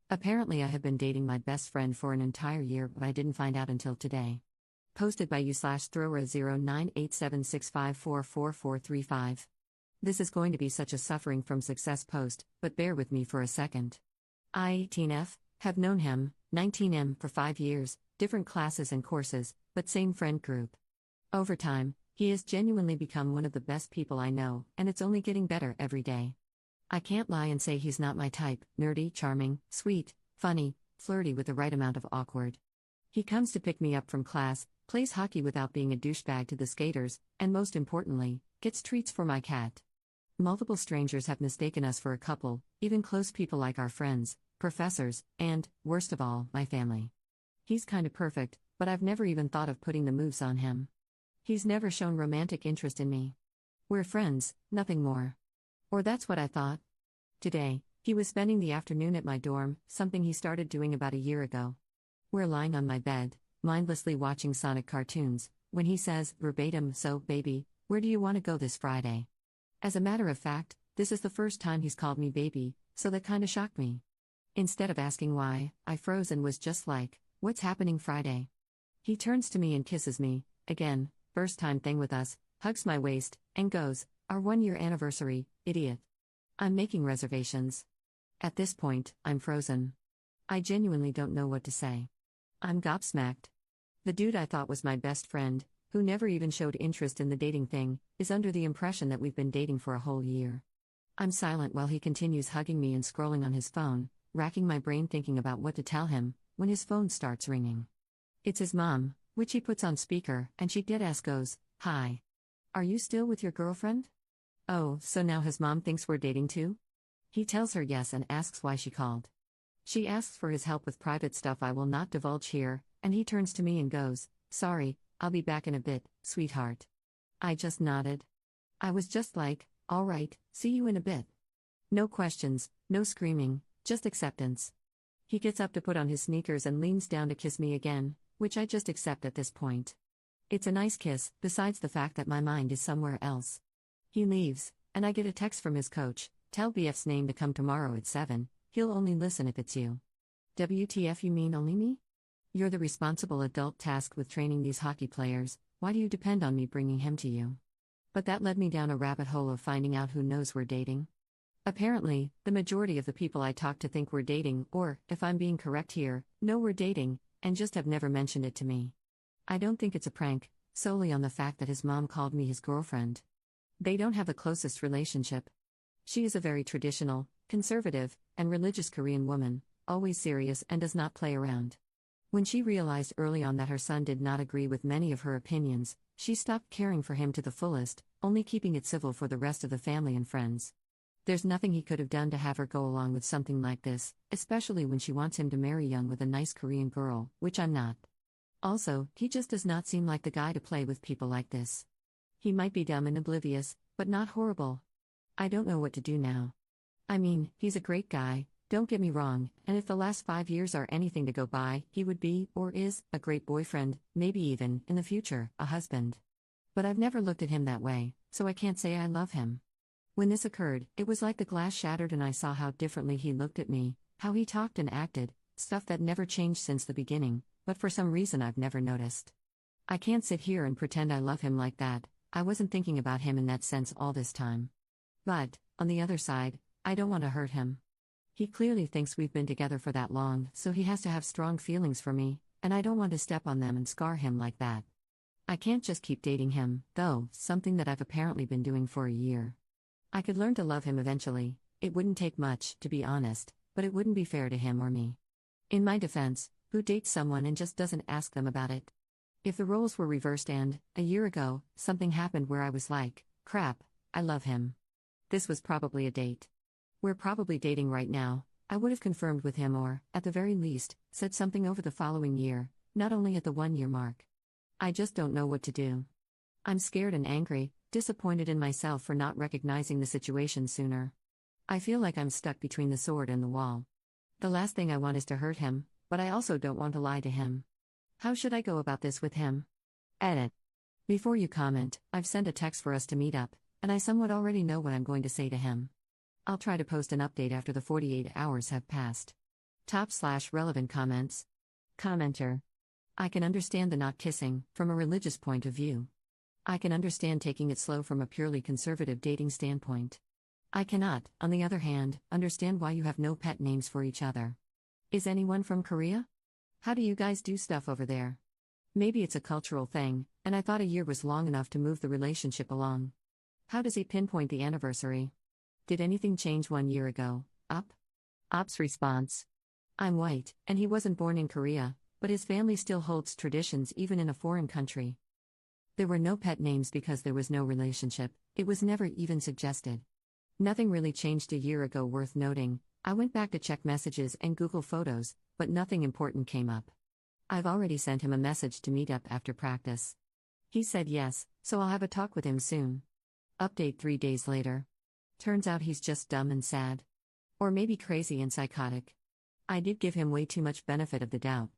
Apparently, I have been dating my best friend for an entire year, but I didn't find out until today. Posted by u/Throra098765444435. This is going to be such a suffering from success post, but bear with me for a second. I, 18F, have known him, 19M, for 5 years, different classes and courses, but same friend group. Over time, he has genuinely become one of the best people I know, and it's only getting better every day. I can't lie and say he's not my type: nerdy, charming, sweet, funny, flirty with the right amount of awkward. He comes to pick me up from class, plays hockey without being a douchebag to the skaters, and most importantly, gets treats for my cat. Multiple strangers have mistaken us for a couple, even close people like our friends, professors, and, worst of all, my family. He's kinda perfect, but I've never even thought of putting the moves on him. He's never shown romantic interest in me. We're friends, nothing more. Or that's what I thought. Today, he was spending the afternoon at my dorm, something he started doing about a year ago. We're lying on my bed, mindlessly watching Sonic cartoons, when he says, verbatim, "So, baby, where do you want to go this Friday?" As a matter of fact, this is the first time he's called me baby, so that kinda shocked me. Instead of asking why, I froze and was just like, "What's happening Friday?" He turns to me and kisses me, again, first time thing with us, hugs my waist, and goes, "Our 1-year anniversary, idiot." I'm making reservations. At this point, I'm frozen. I genuinely don't know what to say. I'm gobsmacked. The dude I thought was my best friend, who never even showed interest in the dating thing, is under the impression that we've been dating for a whole year. I'm silent while he continues hugging me and scrolling on his phone, racking my brain thinking about what to tell him, when his phone starts ringing. It's his mom, which he puts on speaker, and she deadass goes, "Hi. Are you still with your girlfriend?" Oh, so now his mom thinks we're dating too? He tells her yes and asks why she called. She asks for his help with private stuff I will not divulge here, and he turns to me and goes, "Sorry, I'll be back in a bit, sweetheart." I just nodded. I was just like, "Alright, see you in a bit." No questions, no screaming, just acceptance. He gets up to put on his sneakers and leans down to kiss me again, which I just accept at this point. It's a nice kiss, besides the fact that my mind is somewhere else. He leaves, and I get a text from his coach: "Tell BF's name to come tomorrow at 7, he'll only listen if it's you." WTF, you mean only me? You're the responsible adult tasked with training these hockey players, why do you depend on me bringing him to you? But that led me down a rabbit hole of finding out who knows we're dating. Apparently, the majority of the people I talk to think we're dating, or, if I'm being correct here, know we're dating, and just have never mentioned it to me. I don't think it's a prank, solely on the fact that his mom called me his girlfriend. They don't have the closest relationship. She is a very traditional, conservative, and religious Korean woman, always serious and does not play around. When she realized early on that her son did not agree with many of her opinions, she stopped caring for him to the fullest, only keeping it civil for the rest of the family and friends. There's nothing he could have done to have her go along with something like this, especially when she wants him to marry young with a nice Korean girl, which I'm not. Also, he just does not seem like the guy to play with people like this. He might be dumb and oblivious, but not horrible. I don't know what to do now. I mean, he's a great guy, don't get me wrong, and if the last 5 years are anything to go by, he would be, or is, a great boyfriend, maybe even, in the future, a husband. But I've never looked at him that way, so I can't say I love him. When this occurred, it was like the glass shattered and I saw how differently he looked at me, how he talked and acted, stuff that never changed since the beginning, but for some reason I've never noticed. I can't sit here and pretend I love him like that. I wasn't thinking about him in that sense all this time. But, on the other side, I don't want to hurt him. He clearly thinks we've been together for that long, so he has to have strong feelings for me, and I don't want to step on them and scar him like that. I can't just keep dating him, though, something that I've apparently been doing for a year. I could learn to love him eventually, it wouldn't take much, to be honest, but it wouldn't be fair to him or me. In my defense, who dates someone and just doesn't ask them about it? If the roles were reversed and, a year ago, something happened where I was like, crap, I love him. This was probably a date. We're probably dating right now, I would have confirmed with him or, at the very least, said something over the following year, not only at the 1-year mark. I just don't know what to do. I'm scared and angry, disappointed in myself for not recognizing the situation sooner. I feel like I'm stuck between the sword and the wall. The last thing I want is to hurt him, but I also don't want to lie to him. How should I go about this with him? Edit. Before you comment, I've sent a text for us to meet up, and I somewhat already know what I'm going to say to him. I'll try to post an update after the 48 hours have passed. Top/relevant comments. Commenter. I can understand the not kissing, from a religious point of view. I can understand taking it slow from a purely conservative dating standpoint. I cannot, on the other hand, understand why you have no pet names for each other. Is anyone from Korea? How do you guys do stuff over there? Maybe it's a cultural thing, and I thought a year was long enough to move the relationship along. How does he pinpoint the anniversary? Did anything change 1 year ago? Up? Op's response. I'm white, and he wasn't born in Korea, but his family still holds traditions even in a foreign country. There were no pet names because there was no relationship, it was never even suggested. Nothing really changed a year ago worth noting. I went back to check messages and Google Photos, but nothing important came up. I've already sent him a message to meet up after practice. He said yes, so I'll have a talk with him soon. Update 3 days later. Turns out he's just dumb and sad. Or maybe crazy and psychotic. I did give him way too much benefit of the doubt.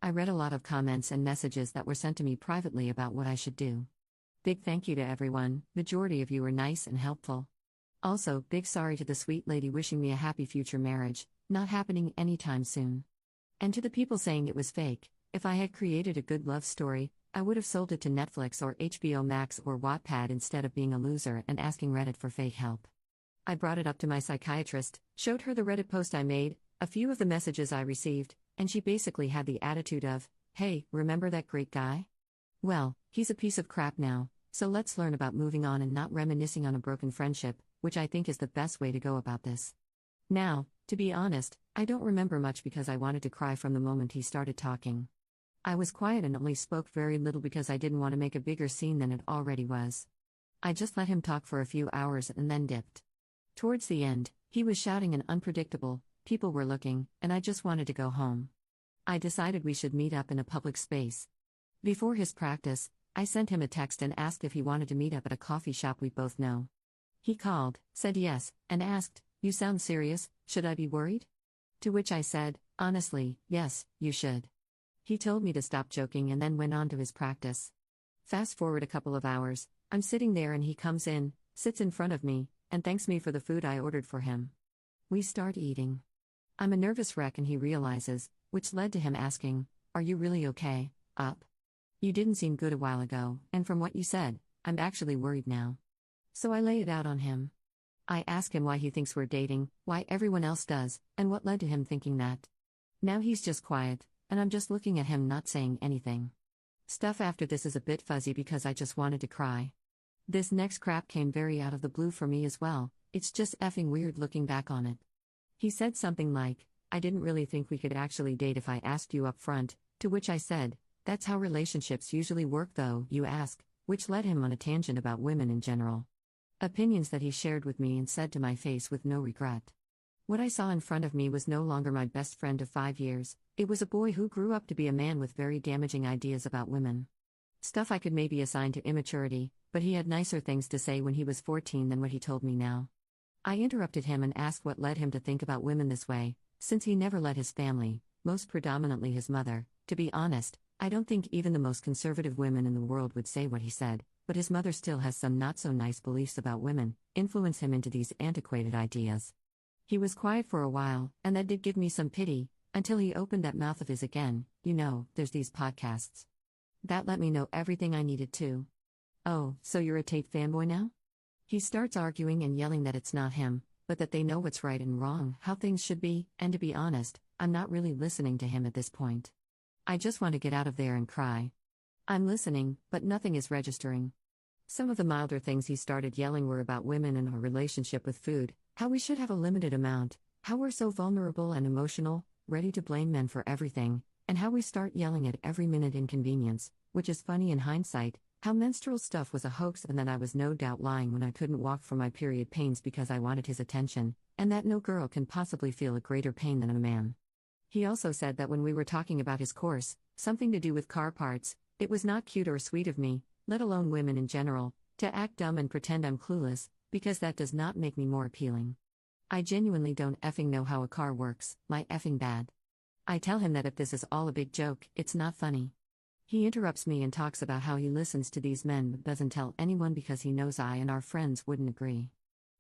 I read a lot of comments and messages that were sent to me privately about what I should do. Big thank you to everyone, majority of you were nice and helpful. Also, big sorry to the sweet lady wishing me a happy future marriage, not happening anytime soon. And to the people saying it was fake, if I had created a good love story, I would have sold it to Netflix or HBO Max or Wattpad instead of being a loser and asking Reddit for fake help. I brought it up to my psychiatrist, showed her the Reddit post I made, a few of the messages I received, and she basically had the attitude of, hey, remember that great guy? Well, he's a piece of crap now, so let's learn about moving on and not reminiscing on a broken friendship, which I think is the best way to go about this. Now, to be honest, I don't remember much because I wanted to cry from the moment he started talking. I was quiet and only spoke very little because I didn't want to make a bigger scene than it already was. I just let him talk for a few hours and then dipped. Towards the end, he was shouting and unpredictable, people were looking, and I just wanted to go home. I decided we should meet up in a public space. Before his practice, I sent him a text and asked if he wanted to meet up at a coffee shop we both know. He called, said yes, and asked, you sound serious, should I be worried? To which I said, honestly, yes, you should. He told me to stop joking and then went on to his practice. Fast forward a couple of hours, I'm sitting there and he comes in, sits in front of me, and thanks me for the food I ordered for him. We start eating. I'm a nervous wreck and he realizes, which led to him asking, are you really okay, Up? You didn't seem good a while ago, and from what you said, I'm actually worried now. So I lay it out on him. I ask him why he thinks we're dating, why everyone else does, and what led to him thinking that. Now he's just quiet, and I'm just looking at him not saying anything. Stuff after this is a bit fuzzy because I just wanted to cry. This next crap came very out of the blue for me as well, it's just effing weird looking back on it. He said something like, I didn't really think we could actually date if I asked you up front, to which I said, that's how relationships usually work though, you ask, which led him on a tangent about women in general. Opinions that he shared with me and said to my face with no regret. What I saw in front of me was no longer my best friend of 5 years, it was a boy who grew up to be a man with very damaging ideas about women. Stuff I could maybe assign to immaturity, but he had nicer things to say when he was 14 than what he told me now. I interrupted him and asked what led him to think about women this way, since he never let his family, most predominantly his mother, to be honest, I don't think even the most conservative women in the world would say what he said, but his mother still has some not-so-nice beliefs about women, influence him into these antiquated ideas. He was quiet for a while, and that did give me some pity, until he opened that mouth of his again, there's these podcasts. That let me know everything I needed to. Oh, so you're a Tate fanboy now? He starts arguing and yelling that it's not him, but that they know what's right and wrong, how things should be, and to be honest, I'm not really listening to him at this point. I just want to get out of there and cry. I'm listening, but nothing is registering. Some of the milder things he started yelling were about women and our relationship with food, how we should have a limited amount, how we're so vulnerable and emotional, ready to blame men for everything, and how we start yelling at every minute inconvenience, which is funny in hindsight, how menstrual stuff was a hoax and that I was no doubt lying when I couldn't walk for my period pains because I wanted his attention, and that no girl can possibly feel a greater pain than a man. He also said that when we were talking about his course, something to do with car parts, it was not cute or sweet of me, let alone women in general, to act dumb and pretend I'm clueless, because that does not make me more appealing. I genuinely don't effing know how a car works, my effing bad. I tell him that if this is all a big joke, it's not funny. He interrupts me and talks about how he listens to these men but doesn't tell anyone because he knows I and our friends wouldn't agree.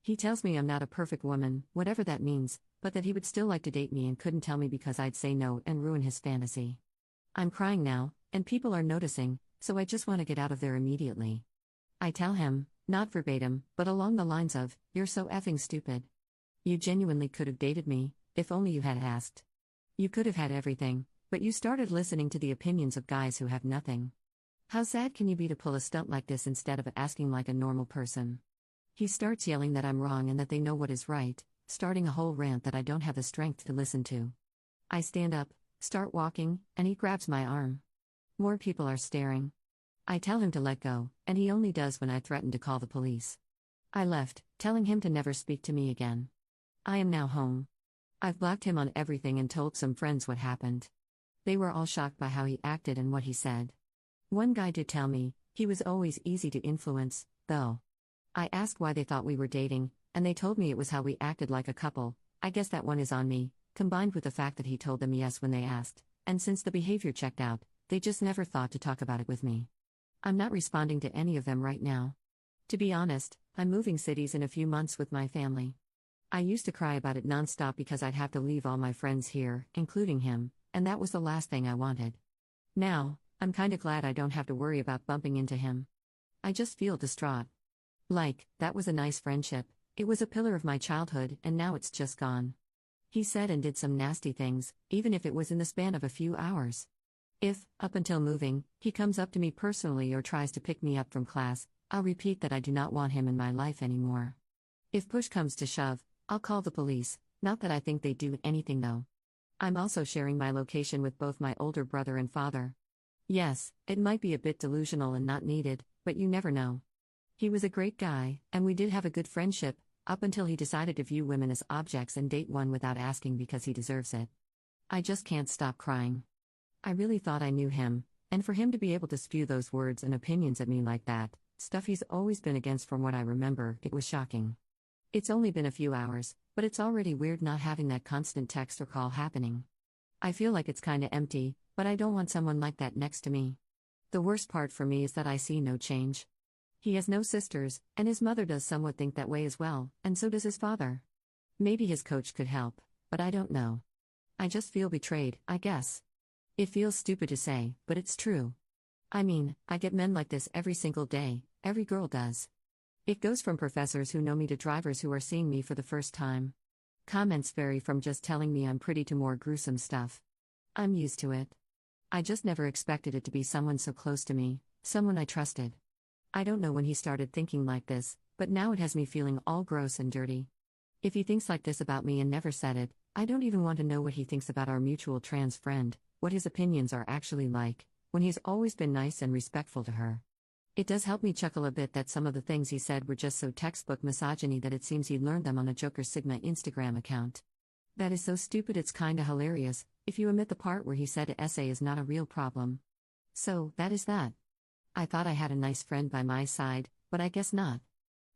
He tells me I'm not a perfect woman, whatever that means, but that he would still like to date me and couldn't tell me because I'd say no and ruin his fantasy. I'm crying now, and people are noticing, so I just want to get out of there immediately. I tell him, not verbatim, but along the lines of, "You're so effing stupid. You genuinely could have dated me, if only you had asked. You could have had everything, but you started listening to the opinions of guys who have nothing. How sad can you be to pull a stunt like this instead of asking like a normal person?" He starts yelling that I'm wrong and that they know what is right, starting a whole rant that I don't have the strength to listen to. I stand up, start walking, and he grabs my arm. More people are staring. I tell him to let go, and he only does when I threaten to call the police. I left, telling him to never speak to me again. I am now home. I've blocked him on everything and told some friends what happened. They were all shocked by how he acted and what he said. One guy did tell me, he was always easy to influence, though. I asked why they thought we were dating, and they told me it was how we acted like a couple. I guess that one is on me, combined with the fact that he told them yes when they asked, and since the behavior checked out, they just never thought to talk about it with me. I'm not responding to any of them right now. To be honest, I'm moving cities in a few months with my family. I used to cry about it nonstop because I'd have to leave all my friends here, including him, and that was the last thing I wanted. Now, I'm kinda glad I don't have to worry about bumping into him. I just feel distraught. Like, that was a nice friendship, it was a pillar of my childhood, and now it's just gone. He said and did some nasty things, even if it was in the span of a few hours. If, up until moving, he comes up to me personally or tries to pick me up from class, I'll repeat that I do not want him in my life anymore. If push comes to shove, I'll call the police, not that I think they'd do anything though. I'm also sharing my location with both my older brother and father. Yes, it might be a bit delusional and not needed, but you never know. He was a great guy, and we did have a good friendship, up until he decided to view women as objects and date one without asking because he deserves it. I just can't stop crying. I really thought I knew him, and for him to be able to spew those words and opinions at me like that, stuff he's always been against from what I remember, it was shocking. It's only been a few hours, but it's already weird not having that constant text or call happening. I feel like it's kinda empty, but I don't want someone like that next to me. The worst part for me is that I see no change. He has no sisters, and his mother does somewhat think that way as well, and so does his father. Maybe his coach could help, but I don't know. I just feel betrayed, I guess. It feels stupid to say, but it's true. I mean, I get men like this every single day, every girl does. It goes from professors who know me to drivers who are seeing me for the first time. Comments vary from just telling me I'm pretty to more gruesome stuff. I'm used to it. I just never expected it to be someone so close to me, someone I trusted. I don't know when he started thinking like this, but now it has me feeling all gross and dirty. If he thinks like this about me and never said it, I don't even want to know what he thinks about our mutual trans friend, what his opinions are actually like, when he's always been nice and respectful to her. It does help me chuckle a bit that some of the things he said were just so textbook misogyny that it seems he learned them on a Joker Sigma Instagram account. That is so stupid it's kinda hilarious, if you omit the part where he said essay is not a real problem. So, that is that. I thought I had a nice friend by my side, but I guess not.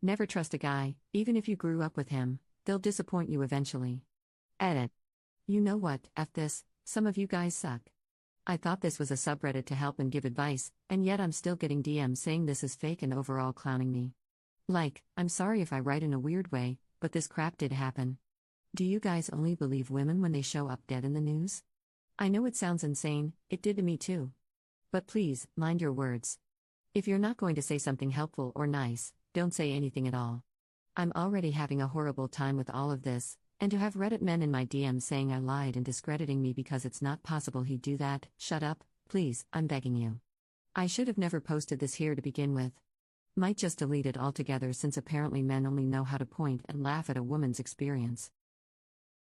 Never trust a guy, even if you grew up with him, they'll disappoint you eventually. Edit. You know what, F this, some of you guys suck. I thought this was a subreddit to help and give advice, and yet I'm still getting DMs saying this is fake and overall clowning me. Like, I'm sorry if I write in a weird way, but this crap did happen. Do you guys only believe women when they show up dead in the news? I know it sounds insane, it did to me too. But please, mind your words. If you're not going to say something helpful or nice, don't say anything at all. I'm already having a horrible time with all of this, and to have Reddit men in my DMs saying I lied and discrediting me because it's not possible he'd do that, shut up, please, I'm begging you. I should have never posted this here to begin with. Might just delete it altogether since apparently men only know how to point and laugh at a woman's experience.